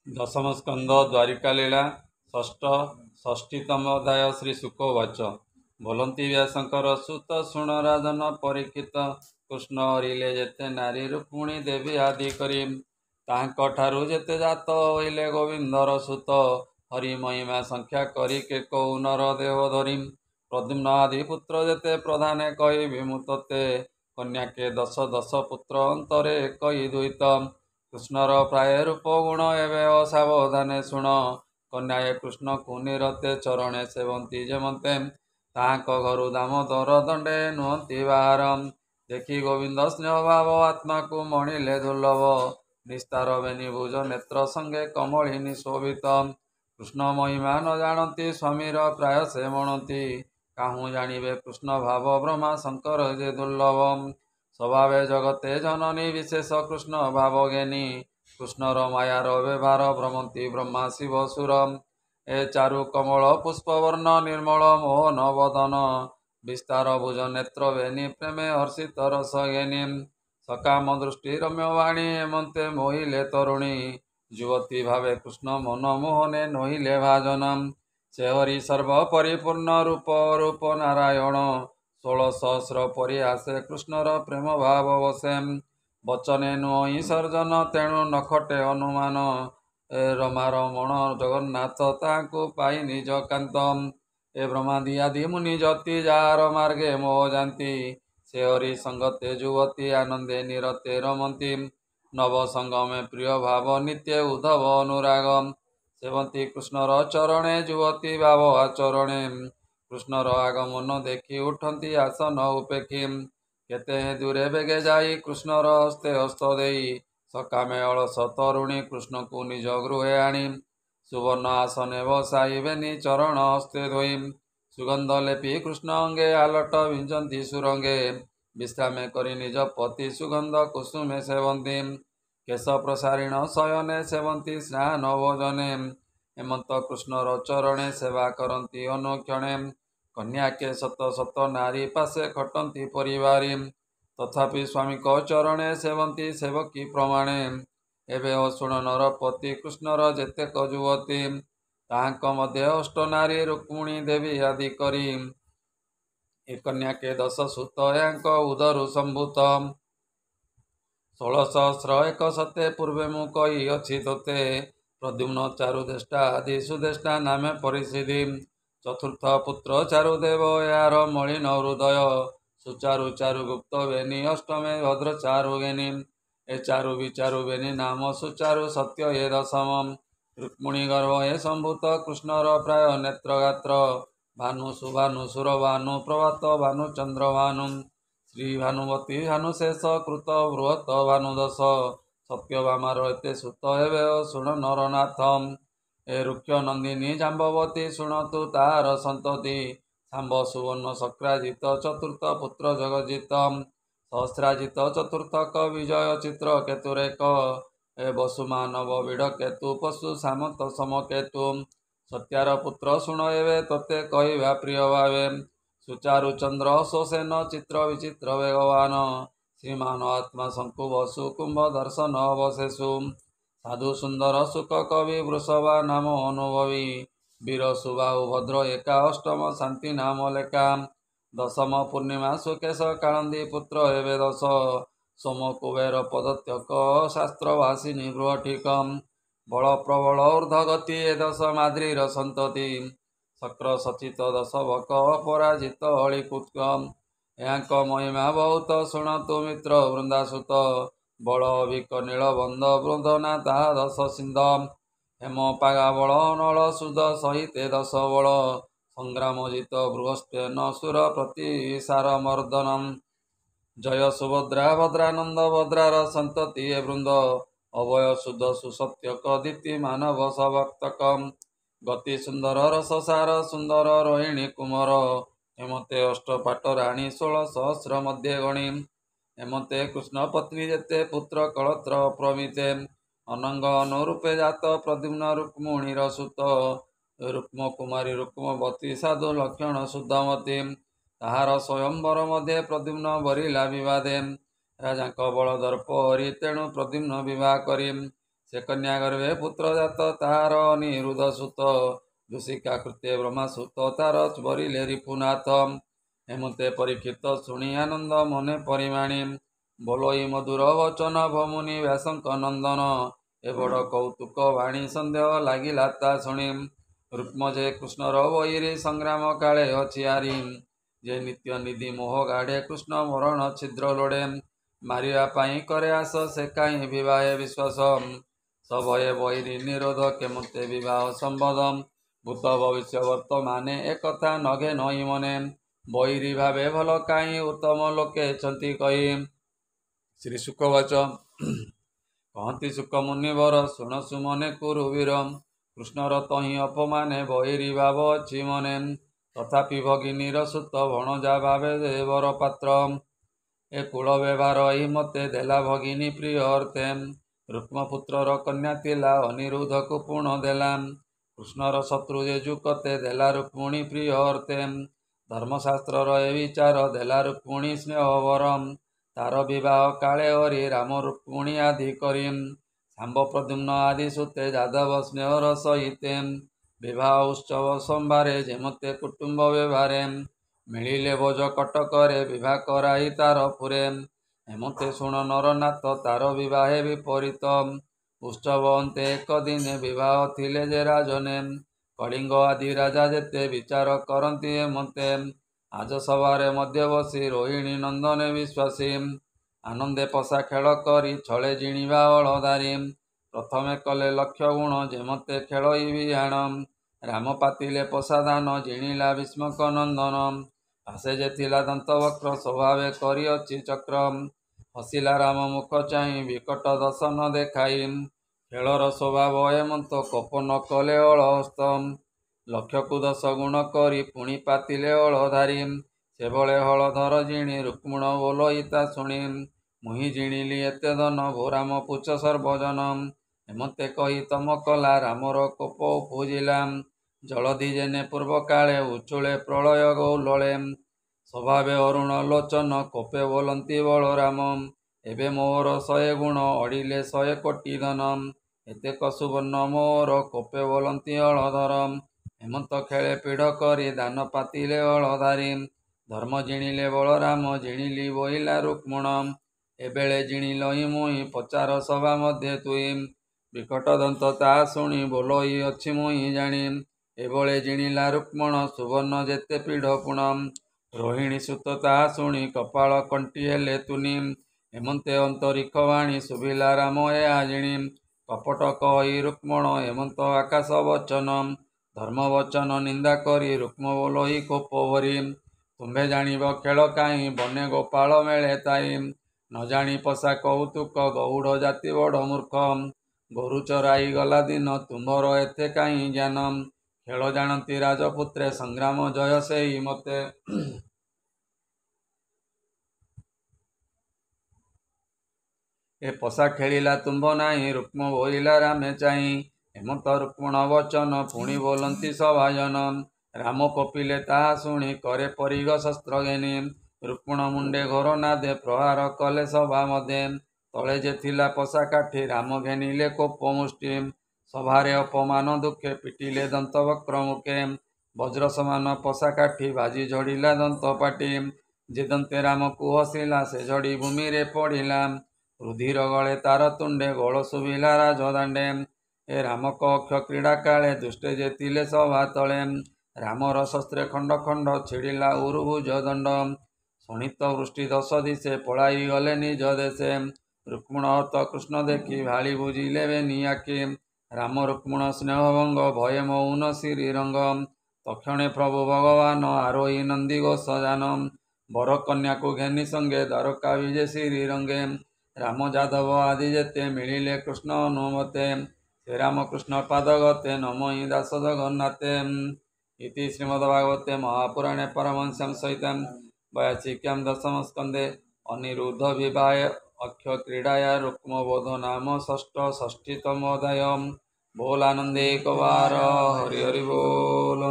दशम स्कंद द्वारिका लीला षष्ठ षष्ठीतम अध्याय श्री शुकोवाच बोलती व्यासंकर सुत शुण राजन परीक्षित कृष्ण हरिले जेते नारी रुक्मिणी देवी आदि करी ताहांक ठारु जेते जात होइले गोविंदर सुत हरि महिमा संख्या करी के कौ नर देव धरी प्रद्युम्न आदि पुत्र जेते प्रधाने कहि विमुतते कन्या के दश दश पुत्र अंतरे कहि दुहित कृष्णर प्राय रूप गुण एवे असावधाने शुण कन्याए कृष्ण को निरते चरणे सेवंती जेमते ताहांक घरु दामोदर दंडे नुहंती बाहार देखी गोविंद स्नेह भाव आत्मा को मणिले दुर्लभ निस्तार बेनी भुज नेत्र संगे कमलिनी शोभित कृष्ण महिमा न जानती स्वामीर प्राय से मणती काहू जानिबे कृष्ण भाव ब्रह्मा शंकर जे दुर्लभ स्वभावे जगते जननी विशेष कृष्ण भाव ज्ञानी कृष्णर मायार व्यवहार भ्रमंती ब्रह्मा शिव सुर ए चारु कमल पुष्पवर्ण निर्मल मोहन वदन विस्तार भुज नेत्र वेणी प्रेमे हर्षित रस ज्ञानी सकाम दृष्टि रम्य वाणी हेमंते मोहिले तरुणी युवती भावे कृष्ण मन मोहने नोहिले भाजनम से हरि सर्व परिपूर्ण रूप रूप नारायण 16 सहस्र परिहासे कृष्णर प्रेम भाव बसे बचने नुहि सर्जन तेणु नखटे अनुमान रमारमण जगन्नाथ ताकु पाई निज कांत ए ब्रह्मादि आदि मुनि जति जार मार्गे मोह जानती से हरि संगते जुवती आनंदे निरते रमंती नव संगमे प्रिय भाव नित्य उद्धव अनुराग सेवंती कृष्णर चरणे जुवती भाव आचरणे कृष्णर आगमन देखी उठंती आसन उपेक्षी केते दूरे बेगे जाई कृष्णर हस्ते हस्त देई सकामे अलस तरुणी कृष्ण को निज गृहे आनी सुवर्ण आसने बसाइबेनी चरण हस्ते धोई सुगंध लेपी कृष्ण अंगे आलट विंचंती सुरंगे विश्रामे करी निज पति सुगंध कुसुमे सेवंती केश प्रसारिण शयने सेवंती स्नान भोजने हेमंत कृष्णर चरणे सेवा करती अनुक्षणे कन्या के शत शत नारी पासे खटंती परिवारी तथापि स्वामी को चरणे सेवंती सेवकी प्रमाणे एबे अशुण नरपति कृष्णर जेतेक युवती ताहांक मध्य अष्ट नारी रुक्मिणी देवी आदि करी ए कन्या के 10 सुत यांक उदरु संभूत 16 सहस्र 61 पूर्वे मु कही अछि तोते प्रद्युम्न चारुदेष्टा आदि सुदेष्टा नामे परिसिद्धि चतुर्थ पुत्र चारुदेव यार मलिन हृदय सुचारु चारु गुप्त बेनी अष्टमे भद्र चारु गेनी ए चारु विचारु बेनी नाम सुचारु सत्य ये दशम रुक्मिणी गर्भ ए संभूत कृष्णर प्राय नेत्र गात्र भानु सुभानु सुर भानु प्रभात भानु चंद्र भानु श्री भानुमती भानुशेष कृत बृहत भानुदश सत्यभामार एते सुत हेबे शुण नरनाथ ए रुक्ष नंदिनी जाम्बवती शुणतु तार संतति सांब सुवर्ण शक्राजित चतुर्थ पुत्र जगजित सहस्राजित चतुर्थक विजय चित्र केतुरेक ए वसुमानव विड़ केतु पशु सामंत सम केतु सत्यार पुत्र शुण एवे तोते कहवा प्रिय भावे सुचारु चंद्र सोसेन चित्र विचित्र वेगवान श्रीमान आत्मा शंकु वसु कुंभ दर्शन अवशेषु साधु सुंदर सुख कवि वृषभा नाम अनुभवी वीर सुबाहु भद्र एका अष्टम शांति नाम लेखा दशम पूर्णिमा सुकेश कानंदी पुत्र एवे दश सोम कुबेर पदत्यक शास्त्र भाषिनी गृहठिकम बल प्रबल ऊर्धगति ए दश माद्रीर संतति शक्र सचित दश भक पराजित हलिकुत्कम यांक महिमा बहुत शुणतु मित्र वृंदासुत बल अभिक नीलबंध वृंदना ताहा दश सिंध हेम पागा बल नल सुद सहिते दश बल संग्रामजित बृहस्पेन सुर प्रतिसार मर्दनम जय सुभद्रा भद्रानंद भद्रार संतति ए वृंद अभय सुद सुसत्यक दीप्ति मानव सभक्तकम गति सुंदर रससार सुंदर रोहिणी कुमार हेमते अष्टपाट राणी 16 सहस्र मध्य गणी हेमते कृष्ण पत्नी जेते पुत्र कलत्र प्रमिते अनंग अनुरूपे जात प्रद्युम्न रुक्मिणीर सुत रुक्म कुमारी रुक्मवती साधु लक्षण शुद्धमती ताहार स्वयंवर मध्य प्रद्युम्न बरिला विवादे राजा बल दर्प हरि तेणु प्रद्युम्न विवाह करी ସେ କନ୍ୟା ଗର୍ଭେ ପୁତ୍ର ଜାତ ତାହାର ଅନିରୁଦ୍ଧ ସୁତ ଯୂଷିକା କୃତ୍ୟ ବ୍ରହ୍ମା ସୁତ ତାର ବରିଲେ ରିପୁନାଥ ହେମନ୍ତେ ପରୀକ୍ଷିତ ଶୁଣି ଆନନ୍ଦ ମନେ ପରିମାଣୀ ବୋଲୋଇ ମଧୁର ବଚନ ଭମୁନି ବ୍ୟାସଙ୍କ ନନ୍ଦନ ଏ ବଡ଼ କୌତୁକ ବାଣୀ ସନ୍ଦେହ ଲାଗିଲା ତା ଶୁଣି ରୁକ୍ମ ଯେ କୃଷ୍ଣର ବୈରୀ ସଂଗ୍ରାମ କାଳେ ଅଛି ଆରି ଯେ ନିତ୍ୟ ନିଧି ମୋହ ଗାଢ଼େ କୃଷ୍ଣ ମରଣ ଛିଦ୍ର ଲୋଡ଼େ ମାରିବା ପାଇଁ କରେ ଆସ ସେ କାହିଁ ବିବାହେ ବିଶ୍ୱାସ ସଭଏ ବୈରୀ ନିରୋଧ କେମତେ ବିବାହ ସମ୍ବଦ ଭୂତ ଭବିଷ୍ୟ ବର୍ତ୍ତମାନେ ଏକଥା ନଘେ ନଈ ମନେ ବୈରୀ ଭାବେ ଭଲ କାହିଁ ଉତ୍ତମ ଲୋକେ ଛନ୍ତି କହି ଶ୍ରୀ ଶୁକବାଚ କହନ୍ତି ଶୁକ ମୁନିବର ଶୁଣ ସୁମନେ କୁରୁବୀର କୃଷ୍ଣର ତହିଁ ଅପମାନେ ବୈରୀ ଭାବ ଅଛି ମନେ ତଥାପି ଭଗିନୀର ସୁତ ଭଣଜା ଭାବେ ଦେବର ପାତ୍ର ଏ କୁଳ ବ୍ୟବହାର ଏହି ମତେ ଦେଲା ଭଗିନୀ ପ୍ରିୟ ଅର୍ଥେ ରୁକ୍ମପୁତ୍ରର କନ୍ୟା ଥିଲା ଅନିରୁଦ୍ଧକୁ ପୁଣ ଦେଲା କୃଷ୍ଣର ଶତ୍ରୁ ଯେ ଯୁକତେ ଦେଲା ରୁକ୍ମିଣୀ ପ୍ରିୟ ଅର୍ଥେ ଧର୍ମଶାସ୍ତ୍ରର ଏ ବିଚାର ଦେଲା ରୁକ୍ମିଣୀ ସ୍ନେହ ବର ତାର ବିବାହ କାଳେ ହରି ରାମ ରୁକ୍ମିଣୀ ଆଦି କରି ଶାମ୍ବ ପ୍ରଦ୍ୟୁମ୍ନ ଆଦି ସୁତେ ଯାଦବ ସ୍ନେହର ସହିତେ ବିବାହ ଉତ୍ସବ ସମ୍ଭାରେ ଯେମତେ କୁଟୁମ୍ବ ବ୍ୟବହାରେ ମିଳିଲେ ଭୋଜ କଟକରେ ବିବାହ କରାଇ ତାର ପୁରେ ହେମତେ ଶୁଣ ନରନାଥ ତାର ବିବାହେ ବିପରୀତ ଉତ୍ସବ ଅନ୍ତେ ଏକ ଦିନେ ବିବାହ ଥିଲେ ଯେ ରାଜନେ କଳିଙ୍ଗ ଆଦି ରାଜା ଯେତେ ବିଚାର କରନ୍ତି ହେମତେ ଆଜ ସଭାରେ ମଧ୍ୟ ବସି ରୋହିଣୀ ନନ୍ଦନେ ବିଶ୍ୱାସୀ ଆନନ୍ଦେ ପଶା ଖେଳ କରି ଛଳେ ଜିଣିବା ଅଳଧାରୀ ପ୍ରଥମେ କଲେ ଲକ୍ଷ୍ୟ ଗୁଣ ଯେମତେ ଖେଳଇ ବିହାଣ ରାମ ପାତିଲେ ପଶା ଧାନ ଜିଣିଲା ଭୀଷ୍ମକ ନନ୍ଦନ ଆସେ ଯେ ଥିଲା ଦନ୍ତବକ୍ର ସ୍ୱଭାବେ କରିଅଛି ଚକ୍ର ହସିଲା ରାମ ମୁଖ ଚାହିଁ ବିକଟ ଦର୍ଶନ ଦେଖାଇ ଖେଳର ସ୍ୱଭାବ ହେମନ୍ତ କୋପ ନ କଲେ ଅଳହସ୍ତ ଲକ୍ଷ୍ୟକୁ 10 ଗୁଣ କରି ପୁଣି ପାତିଲେ ଅଳଧାରୀ ସେଭଳେ ହଳଧର ଜିଣି ରୁକ୍ମୁଣ ବୋଲୋଇ ତା ଶୁଣି ମୁହିଁ ଜିଣିଲି ଏତେ ଧନ ଭୋରାମ ପୁଛ ସର୍ବଜନ ହେମତେ କହି ତମ କଲା ରାମର କୋପ ଉପୁଜିଲା ଜଳଧି ଯେନେ ପୂର୍ବ କାଳେ ଉଚୁଳେ ପ୍ରଳୟ ଗୌଲଳେ ସ୍ୱଭାବେ ଅରୁଣ ଲୋଚନ କୋପେ ବୋଲନ୍ତି ବଳରାମ ଏବେ ମୋର 100 ଗୁଣ ଅଡ଼ିଲେ 100 କୋଟି ଧନ ଏତେକ ସୁବର୍ଣ୍ଣ ମୋର କୋପେ ବୋଲନ୍ତି ଅଳଧର ହେମନ୍ତ ଖେଳେ ପିଢ଼ କରି ଦାନ ପାତିଲେ ଅଳଧାରୀ ଧର୍ମ ଜିଣିଲେ ବଳରାମ ଜିଣିଲି ବୋଇଲା ରୁକ୍ମୁଣ ଏବେଳେ ଜିଣିଲହି ମୁହିଁ ପଚାର ସଭା ମଧ୍ୟ ତୁଇ ବିକଟ ଦନ୍ତ ତାହା ଶୁଣି ବୋଲୋଇ ଅଛି ମୁହିଁ ଜାଣି ଏଭଳେ ଜିଣିଲା ରୁକ୍ମଣ ସୁବର୍ଣ୍ଣ ଯେତେ ପିଢ଼ ପୁଣ ରୋହିଣୀ ସୁତ ତାହା ଶୁଣି କପାଳ କଣ୍ଟି ହେଲେ ତୁନି ହେମନ୍ତେ ଅନ୍ତରିକ୍ଷ ବାଣୀ ଶୁଭିଲା ରାମ ଏହା ଜିଣି କପଟ କହି ରୁକ୍ମଣ ହେମନ୍ତ ଆକାଶ ବଚନ ଧର୍ମ ବଚନ ନିନ୍ଦା କରି ରୁକ୍ମ ବୋଲୋଇ କୋପ ଭରି ତୁମ୍ଭେ ଜାଣିବ ଖେଳ କାହିଁ ବନେ ଗୋପାଳ ମେଳେ ତାଇ ନ ଜାଣି ପଶା କୌତୁକ ଗୌଡ଼ ଜାତି ବଡ଼ ମୂର୍ଖ ଗୋରୁ ଚରାଇ ଗଲା ଦିନ ତୁମ୍ଭର ଏତେ କାହିଁ ଜ୍ଞାନ ଖେଳ ଜାଣନ୍ତି ରାଜପୁତ୍ରେ ସଂଗ୍ରାମ ଜୟ ସେଇ ମତେ ଏ ପଶା ଖେଳିଲା ତୁମ୍ଭ ନାହିଁ ରୁକ୍ମ ବୋଇଲା ରାମେ ଚାହିଁ ହେମନ୍ତ ରୁକ୍ମଣ ବଚନ ପୁଣି ବୋଲନ୍ତି ସଭାଜନ ରାମ କୋପିଲେ ତାହା ଶୁଣି କରେ ପରିଗ ଶସ୍ତ୍ର ଘେନି ରୁକ୍ମଣ ମୁଣ୍ଡେ ଘୋର ନାଦେ ପ୍ରହାର କଲେ ସଭା ମଧ୍ୟେ ତଳେ ଯେ ଥିଲା ପଶା କାଠି ରାମ ଘେନିଲେ କୋପ ମୁଷ୍ଟି ସଭାରେ ଅପମାନ ଦୁଃଖେ ପିଟିଲେ ଦନ୍ତବକ୍ର ମୁଖେ ବଜ୍ର ସମାନ ପଶା କାଠି ବାଜି ଝଡ଼ିଲା ଦନ୍ତ ପାଟି ଯେ ଦନ୍ତେ ରାମକୁ ହସିଲା ସେ ଝଡ଼ି ଭୂମିରେ ପଡ଼ିଲା ରୁଧିର ଗଳେ ତାର ତୁଣ୍ଡେ ଗୋଳ ଶୁଭିଲା ରାଜଦାଣ୍ଡେ ଏ ରାମକ ଅକ୍ଷ କ୍ରୀଡ଼ା କାଳେ ଦୁଷ୍ଟେ ଯେ ଥିଲେ ସଭା ତଳେ ରାମର ଶସ୍ତ୍ରେ ଖଣ୍ଡ ଖଣ୍ଡ ଛିଡ଼ିଲା ଉରୁଭୁଜ ଦଣ୍ଡ ଶୋଣିତ ବୃଷ୍ଟି 10 ଦିଶେ ପଳାଇ ଗଲେ ନିଜ ଦେଶେ ରୁକ୍ମୁଣ ହତ କୃଷ୍ଣ ଦେଖି ଭାଳି ବୁଝିଲେ ବେନି ଆଖି ରାମ ରୁକ୍ମୁଣ ସ୍ନେହଭଙ୍ଗ ଭୟ ମୌନ ଶ୍ରୀରଙ୍ଗ ତକ୍ଷଣେ ପ୍ରଭୁ ଭଗବାନ ଆରୋହୀ ନନ୍ଦୀ ଘୋଷଯାନ ବର କନ୍ୟାକୁ ଘେନି ସଙ୍ଗେ ଦ୍ୱାରକା ବିଜେ ଶ୍ରୀରଙ୍ଗେ ରାମ ଯାଦବ ଆଦି ଯେତେ ମିଳିଲେ କୃଷ୍ଣ ଅନୁମତେ ସେ ରାମକୃଷ୍ଣ ପାଦଗତେ ନମୋ ଦାସ ଜଗନ୍ନାଥେ ଇତି ଶ୍ରୀମଦ୍ଭାଗବତେ ମହାପୁରାଣେ ପରମହଂସ୍ୟାଂ ସହିତଂ 82 ଦଶମ ସ୍କନ୍ଧେ ଅନିରୁଦ୍ଧ ବିବାହେ ଅକ୍ଷ କ୍ରୀଡ଼ାୟା ରୁକ୍ମବୋଧ ନାମ ଷଷ୍ଠୀତମ ଅଧ୍ୟାୟ। ବୋଲ ଆନନ୍ଦେ ଏକ ବାର ହରି ହରି ବୋଲ।